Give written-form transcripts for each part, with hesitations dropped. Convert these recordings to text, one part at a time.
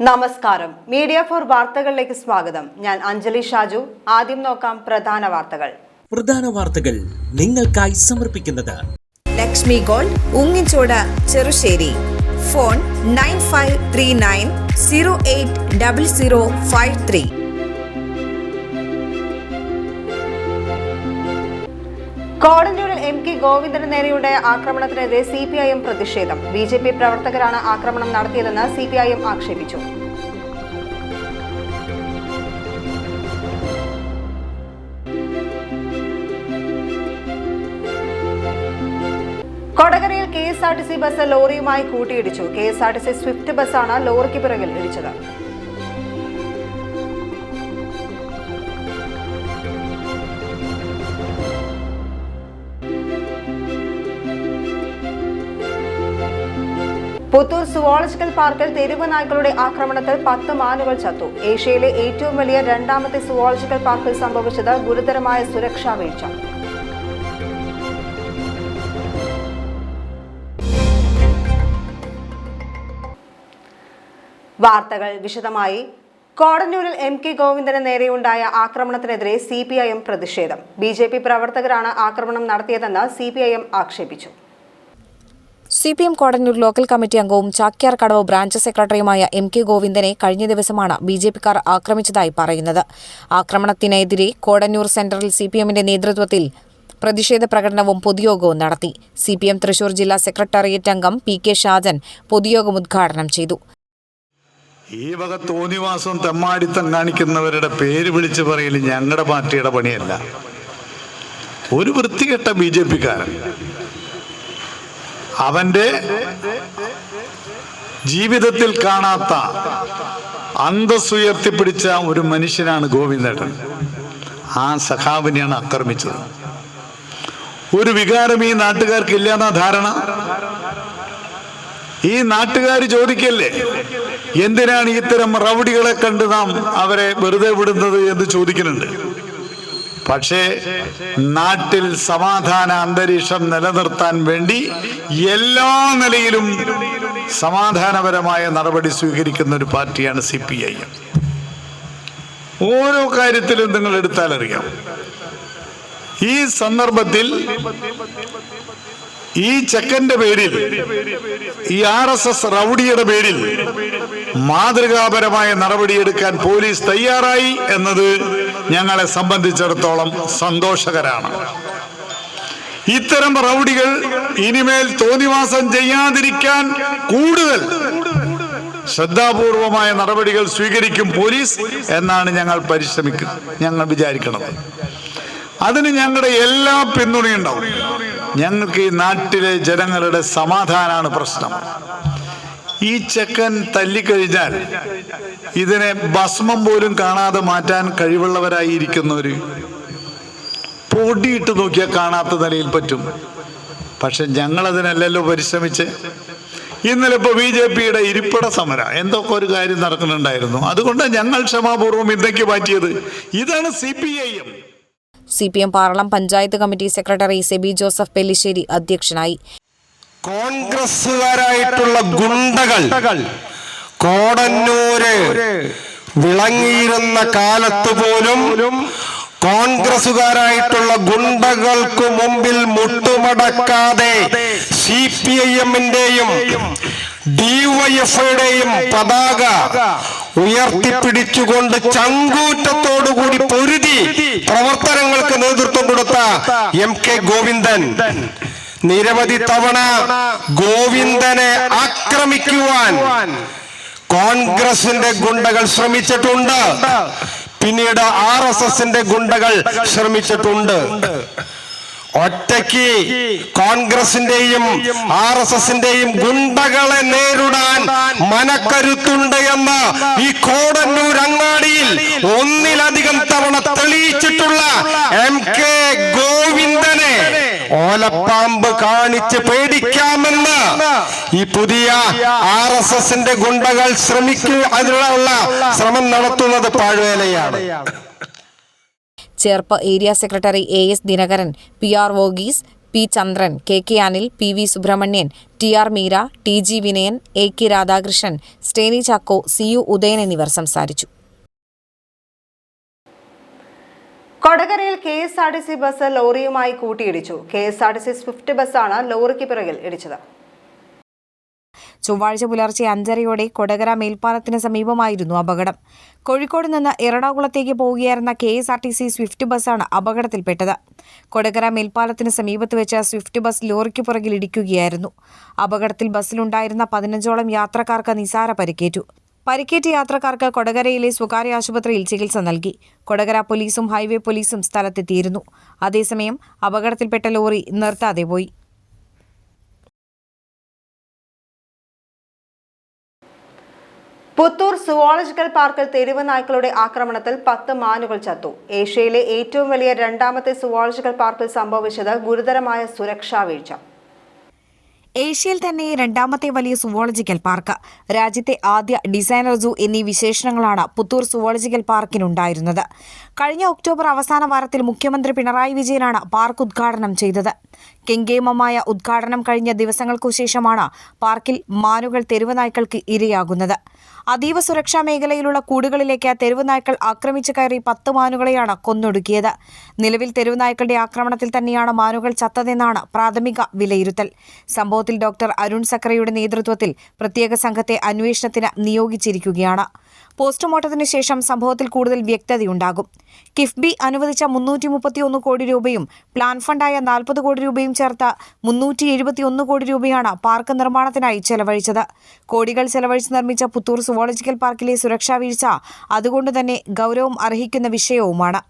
നമസ്കാരം. Media for വാർത്തകളിലേക്ക് സ്വാഗതം. ഞാൻ അഞ്ജലി ഷാജു. ആദ്യം നോക്കാം പ്രധാന വാർത്തകൾ നിങ്ങൾക്കായി സമർപ്പിക്കുന്നത് ലക്ഷ്മി ഗോൾഡ്, ഉങ്ങിച്ചോട്, ചെറുശ്ശേരി. ഫോൺ 9539080053. കോടന്നൂരിൽ MK ഗോവിന്ദന് നേരെയുണ്ടായ ആക്രമണത്തിനെതിരെ CPIM പ്രതിഷേധം. BJP പ്രവർത്തകരാണ് ആക്രമണം നടത്തിയതെന്ന് CPIM ആക്ഷേപിച്ചു. കൊടകരയിൽ KSRTC ബസ് ലോറിയുമായി കൂട്ടിയിടിച്ചു. KSRTC സ്വിഫ്റ്റ് ബസ്സാണ് ലോറിക്ക് പിറകിൽ ഇടിച്ചത്. പുത്തൂർ സുവോളജിക്കൽ പാർക്കിൽ തെരുവ് നായ്ക്കളുടെ ആക്രമണത്തിൽ 10 മാനുകൾ ചത്തു. ഏഷ്യയിലെ ഏറ്റവും വലിയ രണ്ടാമത്തെ സുവോളജിക്കൽ പാർക്കിൽ സംഭവിച്ചത് ഗുരുതരമായ സുരക്ഷാ വീഴ്ച. വാർത്തകൾ വിശദമായി. കോടന്നൂരിൽ MK ഗോവിന്ദന് നേരെയുണ്ടായ ആക്രമണത്തിനെതിരെ CPIM പ്രതിഷേധം. BJP പ്രവർത്തകരാണ് ആക്രമണം നടത്തിയതെന്ന് CPIM ആക്ഷേപിച്ചു. CPM Kodannur local committee അംഗവും ചാക്യാർകടവ് ബ്രാഞ്ച് സെക്രട്ടറിയുമായ MK ഗോവിന്ദനെ കഴിഞ്ഞ ദിവസമാണ് BJPക്കാർ ആക്രമിച്ചതായി പറയുന്നത്. ആക്രമണത്തിനെതിരെ കോടന്നൂർ സെന്ററിൽ CPMന്റെ നേതൃത്വത്തിൽ പ്രതിഷേധ പ്രകടനവും പൊതുയോഗവും നടത്തി. CPM തൃശൂർ ജില്ലാ സെക്രട്ടേറിയറ്റ് അംഗം PK ഷാജൻ പൊതുയോഗം ഉദ്ഘാടനം ചെയ്തു. ഈ വക തോന്നിവാസം തെമ്മാടിത്തം കാണിക്കുന്നവരുടെ പേര് വിളിച്ചു പറയൽ ഞങ്ങളുടെ പാർട്ടിയുടെ പണിയല്ല. ഒരു വൃത്തികെട്ട BJPക്കാരൻ അവന്റെ ജീവിതത്തിൽ കാണാത്ത അന്തസ്സുയർത്തിപ്പിടിച്ച ഒരു മനുഷ്യനാണ് ഗോവിന്ദേട്ടൻ. ആ സഖാവിനെയാണ് ആക്രമിച്ചത്. ഒരു വികാരം ഈ നാട്ടുകാർക്ക് ഇല്ലാന്ന ധാരണ. ഈ നാട്ടുകാർ ചോദിക്കല്ലേ, എന്തിനാണ് ഇത്തരം റൗഡികളെ കണ്ട് നാം അവരെ വെറുതെ വിടുന്നത് എന്ന് ചോദിക്കുന്നുണ്ട്. പക്ഷേ നാട്ടിൽ സമാധാന അന്തരീക്ഷം നിലനിർത്താൻ വേണ്ടി എല്ലാ നിലയിലും സമാധാനപരമായ നടപടി സ്വീകരിക്കുന്ന ഒരു പാർട്ടിയാണ് CPIM. ഓരോ കാര്യത്തിലും നിങ്ങൾ എടുത്താൽ അറിയാം. ഈ സന്ദർഭത്തിൽ ഈ ചെക്കന്റെ പേരിൽ, ഈ RSS റൗഡിയുടെ പേരിൽ മാതൃകാപരമായ നടപടിയെടുക്കാൻ പോലീസ് തയ്യാറായി എന്നത് ഞങ്ങളെ സംബന്ധിച്ചിടത്തോളം സന്തോഷകരമാണ്. ഇത്തരം റൗഡികൾ ഇനിമേൽ തോന്നിവാസം ചെയ്യാതിരിക്കാൻ കൂടുതൽ ശ്രദ്ധാപൂർവമായ നടപടികൾ സ്വീകരിക്കും പോലീസ് എന്നാണ് ഞങ്ങൾ വിചാരിക്കുന്നത്. അതിന് ഞങ്ങളുടെ എല്ലാ പിന്തുണയുണ്ടാവും. ഞങ്ങൾക്ക് ഈ നാട്ടിലെ ജനങ്ങളുടെ സമാധാനമാണ് പ്രശ്നം. ഈ ചെക്കൻ തല്ലിക്കഴിഞ്ഞാൽ ഇതിനെ ഭസ്മം പോലും കാണാതെ മാറ്റാൻ കഴിവുള്ളവരായിരിക്കുന്നവര് പൊടിയിട്ട് നോക്കിയാൽ കാണാത്ത നിലയിൽ പറ്റും. പക്ഷെ ഞങ്ങളതിനല്ലല്ലോ പരിശ്രമിച്ച്. ഇന്നലെ ഇപ്പോൾ BJPയുടെ ഇരിപ്പിട സമരം എന്തൊക്കെ ഒരു കാര്യം നടക്കുന്നുണ്ടായിരുന്നു. അതുകൊണ്ട് ഞങ്ങൾ ക്ഷമാപൂർവ്വം ഇന്നേക്ക് മാറ്റിയത്. ഇതാണ് CPIM. CPM Paralam panchayat committee secretary SEBI Joseph Pellissery അധ്യക്ഷനായി. കോൺഗ്രസുകാരായിട്ടുള്ള ഗുണ്ടകൾ കോടന്നൂര് വിളങ്ങിയിരുന്ന കാലത്ത് പോലും കോൺഗ്രസുകാരായിട്ടുള്ള ഗുണ്ടകൾക്ക് മുമ്പിൽ മുട്ടുമടക്കാതെ CPIMന്റെയും DYFIയുടെയും പതാക ഉയർത്തിപ്പിടിച്ചുകൊണ്ട് ചങ്കൂറ്റത്തോടുകൂടി പൊരുതി പ്രവർത്തനങ്ങൾക്ക് നേതൃത്വം കൊടുത്ത MK ഗോവിന്ദൻ നിരവധി തവണ ഗോവിന്ദനെ ആക്രമിക്കുവാൻ കോൺഗ്രസിന്റെ ഗുണ്ടകൾ ശ്രമിച്ചിട്ടുണ്ട്. പിന്നീട് RSSന്റെ ഗുണ്ടകൾ ശ്രമിച്ചിട്ടുണ്ട്. ഒറ്റയ്ക്ക് കോൺഗ്രസിന്റെയും RSSന്റെയും ഗുണ്ടകളെ നേരിടാൻ മനക്കരുത്തുണ്ട് എന്ന് ഈ കോടന്നൂർ അങ്ങാടിയിൽ ഒന്നിലധികം തവണ തെളിയിച്ചിട്ടുള്ള MK ഗോവിന്ദനെ ഓലപ്പാമ്പ് കാണിച്ച് പേടിക്കാമെന്ന് ഈ പുതിയ RSSന്റെ ഗുണ്ടകൾ അതിനുള്ള ശ്രമം നടത്തുന്നത് പാഴ്വേലയാണ്. Cherpu area secretary AS Dinakaran, PR Varghese, P Chandran, KK Anil, PV Subrahmanyan, TR Meera, TG Vinayan, AK Radhakrishnan, Staney Chacko, CU Udayan എന്നിവർ സംസാരിച്ചു. കൊടകരയിൽ KSRTC ബസ് ലോറിയുമായി കൂട്ടിയിടിച്ചു. KSRTC സ്വിഫ്റ്റ് ബസ്സാണ് ലോറിക്ക് പിറകിൽ ഇടിച്ചത്. ചൊവ്വാഴ്ച പുലർച്ചെ 5:30 കൊടകര മേൽപ്പാലത്തിന് സമീപമായിരുന്നു അപകടം. കോഴിക്കോട് നിന്ന് എറണാകുളത്തേക്ക് പോവുകയായിരുന്ന KSRTC സ്വിഫ്റ്റ് ബസ്സാണ് അപകടത്തിൽപ്പെട്ടത്. കൊടകര മേൽപ്പാലത്തിന് സമീപത്ത് വെച്ച് സ്വിഫ്റ്റ് ബസ് ലോറിക്ക് പുറകിൽ ഇടിക്കുകയായിരുന്നു. അപകടത്തിൽ ബസ്സിലുണ്ടായിരുന്ന 15ഓളം യാത്രക്കാർക്ക് നിസാര പരിക്കേറ്റു. പരിക്കേറ്റ യാത്രക്കാർക്ക് കൊടകരയിലെ സ്വകാര്യ ആശുപത്രിയിൽ ചികിത്സ നൽകി. കൊടകര പോലീസും ഹൈവേ പോലീസും സ്ഥലത്തെത്തിയിരുന്നു. അതേസമയം അപകടത്തിൽപ്പെട്ട ലോറി നിർത്താതെ പോയി. പുത്തൂർ സുവോളജിക്കൽ പാർക്കിൽ തെരുവ് നായ്ക്കളുടെ ആക്രമണത്തിൽ 10 മാനുകൾ ചത്തു. ഏഷ്യയിലെ ഏറ്റവും വലിയ രണ്ടാമത്തെ സുവോളജിക്കൽ പാർക്കിൽ സംഭവിച്ചത് ഗുരുതരമായ സുരക്ഷാ വീഴ്ച. ഏഷ്യയിൽ തന്നെ രണ്ടാമത്തെ വലിയ സുവോളജിക്കൽ പാർക്ക്, രാജ്യത്തെ ആദ്യ ഡിസൈനർ സൂ എന്നീ വിശേഷണങ്ങളാണ് പുത്തൂർ സുവോളജിക്കൽ പാർക്കിനുണ്ടായിരുന്നത്. കഴിഞ്ഞ ഒക്ടോബർ അവസാന വാരത്തിൽ മുഖ്യമന്ത്രി പിണറായി വിജയനാണ് പാർക്ക് ഉദ്ഘാടനം ചെയ്തത്. കെങ്കേമമായ ഉദ്ഘാടനം കഴിഞ്ഞ ദിവസങ്ങൾക്കു ശേഷമാണ് പാർക്കിൽ മാനുകൾ തെരുവ് നായ്ക്കൾക്ക് ഇരയാകുന്നത്. അതീവ സുരക്ഷാ മേഖലയിലുള്ള കൂടുകളിലേക്ക് തെരുവ് നായ്ക്കൾ ആക്രമിച്ചു കയറി 10 മാനുകളെയാണ് കൊന്നൊടുക്കിയത്. നിലവിൽ തെരുവ് നായ്ക്കളുടെ ആക്രമണത്തിൽ തന്നെയാണ് മാനുകൾ ചത്തതെന്നാണ് പ്രാഥമിക വിലയിരുത്തൽ. സംഭവത്തിൽ ഡോക്ടർ അരുൺ സക്രയുടെ നേതൃത്വത്തിൽ പ്രത്യേക സംഘത്തെ അന്വേഷണത്തിന് നിയോഗിച്ചിരിക്കുകയാണ്. പോസ്റ്റ്മോർട്ടത്തിന് ശേഷം സംഭവത്തിൽ കൂടുതൽ വ്യക്തതയുണ്ടാകും. കിഫ്ബി അനുവദിച്ച 331 കോടി രൂപയും പ്ലാൻ ഫണ്ടായ 40 കോടി രൂപയും ചേർത്ത് 371 കോടി രൂപയാണ് പാർക്ക് നിർമ്മാണത്തിനായി ചെലവഴിച്ചത്. കോടികൾ ചെലവഴിച്ച് നിർമ്മിച്ച പുത്തൂർ സുവോളജിക്കൽ പാർക്കിലെ സുരക്ഷാ വീഴ്ച അതുകൊണ്ട് തന്നെ ഗൗരവം അർഹിക്കുന്ന വിഷയവുമാണ്.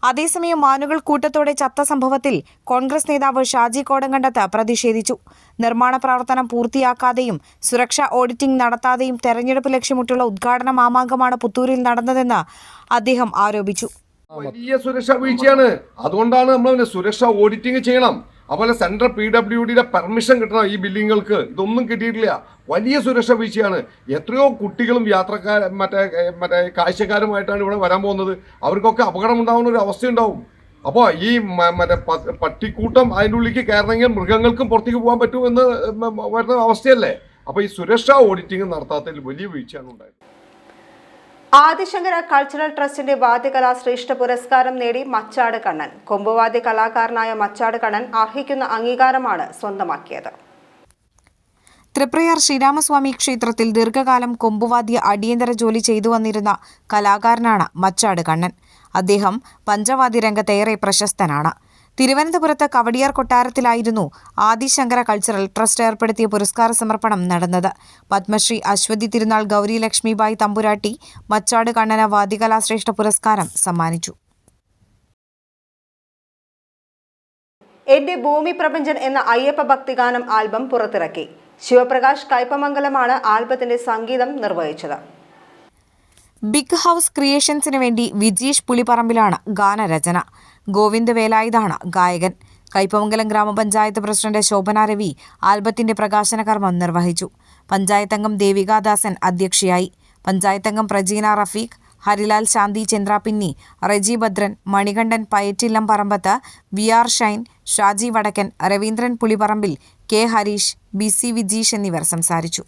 അതേസമയം മാനുകൾ കൂട്ടത്തോടെ ചത്ത സംഭവത്തിൽ കോൺഗ്രസ് നേതാവ് ഷാജി കോടങ്കണ്ടത്ത് പ്രതിഷേധിച്ചു. നിർമ്മാണ പ്രവർത്തനം പൂർത്തിയാക്കാതെയും സുരക്ഷാ ഓഡിറ്റിംഗ് നടത്താതെയും തെരഞ്ഞെടുപ്പ് ലക്ഷ്യമിട്ടുള്ള ഉദ്ഘാടന മാമാങ്കമാണ് പുത്തൂരിൽ നടന്നതെന്ന് അദ്ദേഹം ആരോപിച്ചു. വലിയ സുരക്ഷാ വീഴ്ചയാണ്. അതുകൊണ്ടാണ് നമ്മൾ സുരക്ഷാ ഓഡിറ്റിംഗ് ചെയ്യണം. അതുപോലെ സെൻട്രൽ PWDയുടെ പെർമിഷൻ കിട്ടണം. ഈ ബിൽഡിങ്ങുകൾക്ക് ഇതൊന്നും കിട്ടിയിട്ടില്ല. വലിയ സുരക്ഷാ വീഴ്ചയാണ്. എത്രയോ കുട്ടികളും മറ്റേ കാഴ്ചക്കാരുമായിട്ടാണ് ഇവിടെ വരാൻ പോകുന്നത്. അവർക്കൊക്കെ അപകടം ഉണ്ടാവുന്ന ഒരു അവസ്ഥയുണ്ടാവും. അപ്പോൾ ഈ മറ്റേ പട്ടിക്കൂട്ടം അതിൻ്റെ ഉള്ളിലേക്ക് കയറണമെങ്കിൽ മൃഗങ്ങൾക്കും പുറത്തേക്ക് പോകാൻ പറ്റുമെന്ന് വരുന്ന അവസ്ഥയല്ലേ. അപ്പോൾ ഈ സുരക്ഷാ ഓഡിറ്റിംഗ് നടത്താത്തതിൽ വലിയ വീഴ്ചയാണ് ഉണ്ടായത്. ആദിശങ്കര കൾച്ചറൽ ട്രസ്റ്റിന്റെ വാദ്യകലാ ശ്രേഷ്ഠ പുരസ്കാരം നേടി മച്ചാട് കണ്ണൻ. കൊമ്പുവാദ്യ കലാകാരനായ മച്ചാട് കണ്ണൻ അർഹിക്കുന്ന അംഗീകാരമാണ് സ്വന്തമാക്കിയത്. തൃപ്രയാർ ശ്രീരാമസ്വാമി ക്ഷേത്രത്തിൽ ദീർഘകാലം കൊമ്പുവാദ്യ അടിയന്തര ജോലി ചെയ്തു വന്നിരുന്ന കലാകാരനാണ് മച്ചാട് കണ്ണൻ. അദ്ദേഹം പഞ്ചവാദ്യ രംഗത്തേറെ പ്രശസ്തനാണ്. തിരുവനന്തപുരത്ത് കവടിയാർ കൊട്ടാരത്തിലായിരുന്നു ആദിശങ്കര കൾച്ചറൽ ട്രസ്റ്റ് ഏർപ്പെടുത്തിയ പുരസ്കാര സമർപ്പണം നടന്നത്. പത്മശ്രീ അശ്വതി തിരുനാൾ ഗൗരി ലക്ഷ്മിബായി തമ്പുരാട്ടി മച്ചാട് കണ്ണന് വാദ്യകലാശ്രേഷ്ഠ പുരസ്കാരം സമ്മാനിച്ചു. എന്റെ ഭൂമി പ്രപഞ്ചൻ എന്ന അയ്യപ്പ ഭക്തിഗാനം ആൽബം പുറത്തിറക്കി. ശിവപ്രകാശ് കയ്പമംഗലമാണ് ആൽബത്തിന്റെ സംഗീതം നിർവഹിച്ചത്. ബിഗ് ഹൗസ് ക്രിയേഷൻസിന് വേണ്ടി വിജീഷ് പുളിപ്പറമ്പിലാണ് ഗാനരചന. ഗോവിന്ദ് വേലായുധാണ് ഗായകൻ. കയ്പമംഗലം ഗ്രാമപഞ്ചായത്ത് പ്രസിഡന്റ് ശോഭന രവി ആൽബത്തിന്റെ പ്രകാശന കർമ്മം നിർവഹിച്ചു. പഞ്ചായത്തംഗം ദേവികാദാസൻ അധ്യക്ഷയായി. പഞ്ചായത്തംഗം പ്രജീന റഫീഖ്, ഹരിലാൽ ശാന്തി ചന്ദ്രാപിന്നി, റെജി ഭദ്രൻ, മണികണ്ഠൻ പയറ്റില്ലം പറമ്പത്ത്, VR ഷൈൻ, ഷാജി വടക്കൻ, രവീന്ദ്രൻ പുളിപ്പറമ്പിൽ, K ഹരീഷ്, BC വിജീഷ് എന്നിവർ സംസാരിച്ചു.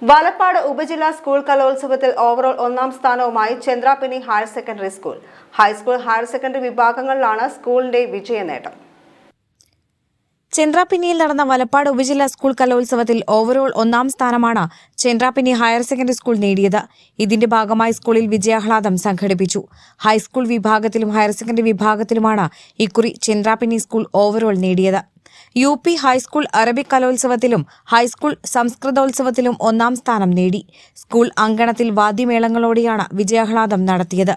വലപ്പാട് ഉപജില്ലാ സ്കൂൾ കലോത്സവത്തിൽ ഓവറോൾ 1ാം സ്ഥാനവുമായി Chandrapinni higher secondary school. High school higher secondary വിഭാഗങ്ങളിലാണ് സ്കൂളിന്റെ വിജയനേട്ടം. ചന്ദ്രാപിന്നിയിൽ നടന്ന വലപ്പാട് ഉപജില്ലാ സ്കൂൾ കലോത്സവത്തിൽ ഓവറോൾ 1ാം സ്ഥാനമാണ് ചന്ദ്രാപിന്നി ഹയർ സെക്കൻഡറി സ്കൂൾ നേടിയത്. ഇതിന്റെ ഭാഗമായി സ്കൂളിൽ വിജയാഹ്ലാദം സംഘടിപ്പിച്ചു. ഹൈസ്കൂൾ വിഭാഗത്തിലും ഹയർ സെക്കൻഡറി വിഭാഗത്തിലുമാണ് ഇക്കുറി ചന്ദ്രാപിന്നി സ്കൂൾ ഓവറോൾ നേടിയത്. UP ഹൈസ്കൂൾ അറബിക് കലോത്സവത്തിലും ഹൈസ്കൂൾ സംസ്കൃതോത്സവത്തിലും 1ാം സ്ഥാനം നേടി. സ്കൂൾ അങ്കണത്തിൽ വാദ്യമേളങ്ങളോടെയാണ് വിജയാഹ്ലാദം നടത്തിയത്.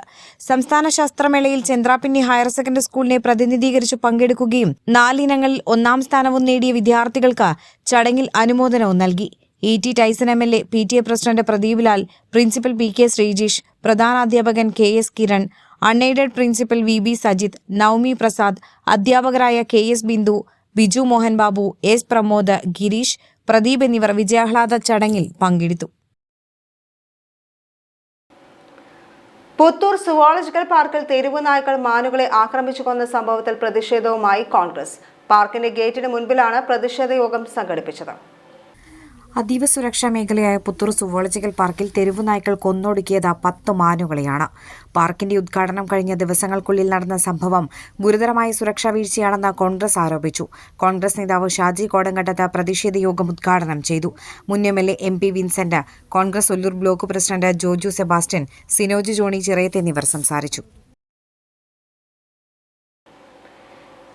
സംസ്ഥാന ശാസ്ത്രമേളയിൽ ചന്ദ്രാപിന്നി ഹയർ സെക്കൻഡറി സ്കൂളിനെ പ്രതിനിധീകരിച്ച് പങ്കെടുക്കുകയും 4 ഇനങ്ങളിൽ 1ാം സ്ഥാനവും നേടിയ വിദ്യാർത്ഥികൾക്ക് ചടങ്ങിൽ അനുമോദനവും നൽകി. E.T. Tyson MLA, PTA president Pradeep Lal, principal PK Sreejish, പ്രധാനാധ്യാപകൻ KS Kiran, unaided principal VB Sajith, Navami Prasad, അധ്യാപകരായ KS ബിന്ദു, ബിജു മോഹൻ ബാബു, S പ്രമോദ്, ഗിരീഷ്, പ്രദീപ് എന്നിവർ വിജയാഹ്ലാദ ചടങ്ങിൽ പങ്കെടുത്തു. പുത്തൂർ സുവോളജിക്കൽ പാർക്കിൽ തെരുവ് നായ്ക്കൾ മാനുകളെ ആക്രമിച്ചു കൊന്ന സംഭവത്തിൽ പ്രതിഷേധവുമായി കോൺഗ്രസ്. പാർക്കിന്റെ ഗേറ്റിന് മുൻപിലാണ് പ്രതിഷേധ യോഗം സംഘടിപ്പിച്ചത്. അതീവ സുരക്ഷാ മേഖലയായ പുത്തൂർ സുവോളജിക്കൽ പാർക്കിൽ തെരുവു നായ്ക്കൾ കൊന്നൊടുക്കിയത് 10 മാനുകളെയാണ്. പാർക്കിന്റെ ഉദ്ഘാടനം കഴിഞ്ഞ ദിവസങ്ങൾക്കുള്ളിൽ നടന്ന സംഭവം ഗുരുതരമായ സുരക്ഷാ വീഴ്ചയാണെന്ന് കോൺഗ്രസ് ആരോപിച്ചു. കോൺഗ്രസ് നേതാവ് ഷാജി കോടങ്കണ്ടത്ത് പ്രതിഷേധ യോഗം ഉദ്ഘാടനം ചെയ്തു. മുൻ MLA MP Vincent, Congress Ollur block president Joju Sebastian, Sinoj Johny Chirayath എന്നിവർ സംസാരിച്ചു.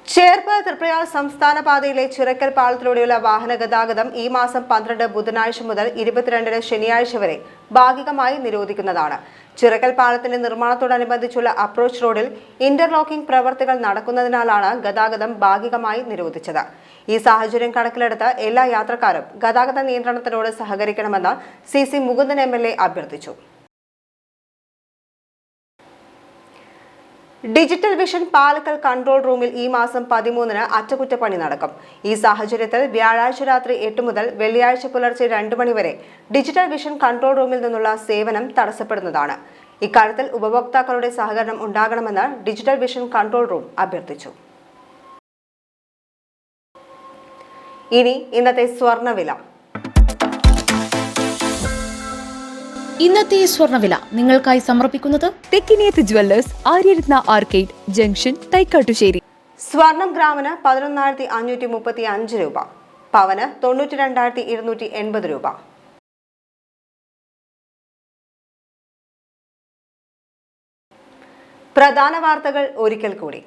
ചേർപ്പ് തൃപ്രയാർ സംസ്ഥാന പാതയിലെ ചിറക്കൽ പാലത്തിലൂടെയുള്ള വാഹന ഗതാഗതം ഈ മാസം 12 ബുധനാഴ്ച മുതൽ 22 ശനിയാഴ്ച വരെ ഭാഗികമായി നിരോധിക്കുന്നതാണ്. ചിറക്കൽ പാലത്തിന്റെ നിർമ്മാണത്തോടനുബന്ധിച്ചുള്ള അപ്രോച്ച് റോഡിൽ ഇന്റർലോക്കിംഗ് പ്രവർത്തികൾ നടക്കുന്നതിനാലാണ് ഗതാഗതം ഭാഗികമായി നിരോധിച്ചത്. ഈ സാഹചര്യം കണക്കിലെടുത്ത് എല്ലാ യാത്രക്കാരും ഗതാഗത നിയന്ത്രണത്തിനോട് സഹകരിക്കണമെന്ന് CC മുകുന്ദൻ MLA അഭ്യർത്ഥിച്ചു. ഡിജിറ്റൽ വിഷൻ പാലക്കൽ കൺട്രോൾ റൂമിൽ ഈ മാസം 13-ന് അറ്റകുറ്റപ്പണി നടക്കും. ഈ സാഹചര്യത്തിൽ വ്യാഴാഴ്ച രാത്രി 8 മുതൽ വെള്ളിയാഴ്ച പുലർച്ചെ 2 മണി വരെ ഡിജിറ്റൽ വിഷൻ കൺട്രോൾ റൂമിൽ നിന്നുള്ള സേവനം തടസ്സപ്പെടുന്നതാണ്. ഇക്കാര്യത്തിൽ ഉപഭോക്താക്കളുടെ സഹകരണം ഉണ്ടാകണമെന്ന് ഡിജിറ്റൽ വിഷൻ കൺട്രോൾ റൂം അഭ്യർത്ഥിച്ചു. ഇനി ഇന്നത്തെ സ്വർണ്ണവില. ഇന്നത്തെ സ്വർണ്ണവില നിങ്ങൾക്കായി സമർപ്പിക്കുന്നത് Thekkiniyath jewellers, Aryaratna arcade junction, Thaikattussery. സ്വർണം ഗ്രാമിന് 11,535 രൂപ, പവന് 92,280 രൂപ. പ്രധാന വാർത്തകൾ ഒരിക്കൽ കൂടി.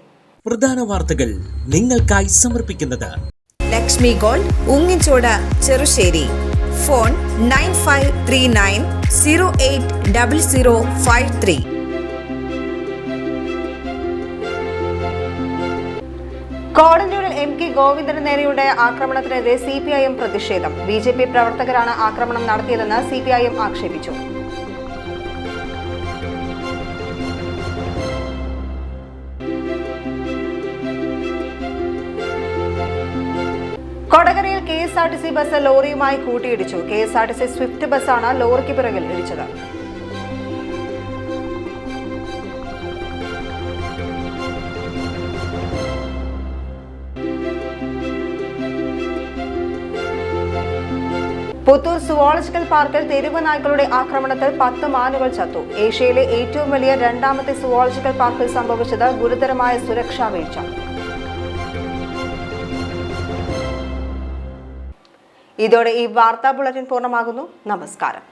പ്രധാന വാർത്തകൾ നിങ്ങൾക്കായി സമർപ്പിക്കുന്നത് ലക്ഷ്മി ഗോൾഡ്, ഉങ്ങിച്ചോട്, ചെറുശ്ശേരി. ഫോൺ 9539080053. കോടന്നൂരിൽ MK ഗോവിന്ദന് നേരെയുണ്ടായ ആക്രമണത്തിനെതിരെ CPIM പ്രതിഷേധം. BJP പ്രവർത്തകരാണ് ആക്രമണം നടത്തിയതെന്ന് CPIM ആക്ഷേപിച്ചു. കൊടകരയിൽ KSRTC ബസ് ലോറിയുമായി കൂട്ടിയിടിച്ചു. KSRTC സ്വിഫ്റ്റ് ബസ്സാണ് ലോറിക്ക് പിറകിൽ ഇടിച്ചത്. പുത്തൂർ സുവോളജിക്കൽ പാർക്കിൽ തെരുവ് നായ്ക്കളുടെ ആക്രമണത്തിൽ 10 മാനുകൾ ചത്തു. ഏഷ്യയിലെ ഏറ്റവും വലിയ 2ാമത്തെ സുവോളജിക്കൽ പാർക്കിൽ സംഭവിച്ചത് ഗുരുതരമായ സുരക്ഷാ വീഴ്ച. ഇതോടെ ഈ വാർത്താ ബുള്ളറ്റിൻ പൂർണ്ണമാകുന്നു. നമസ്കാരം.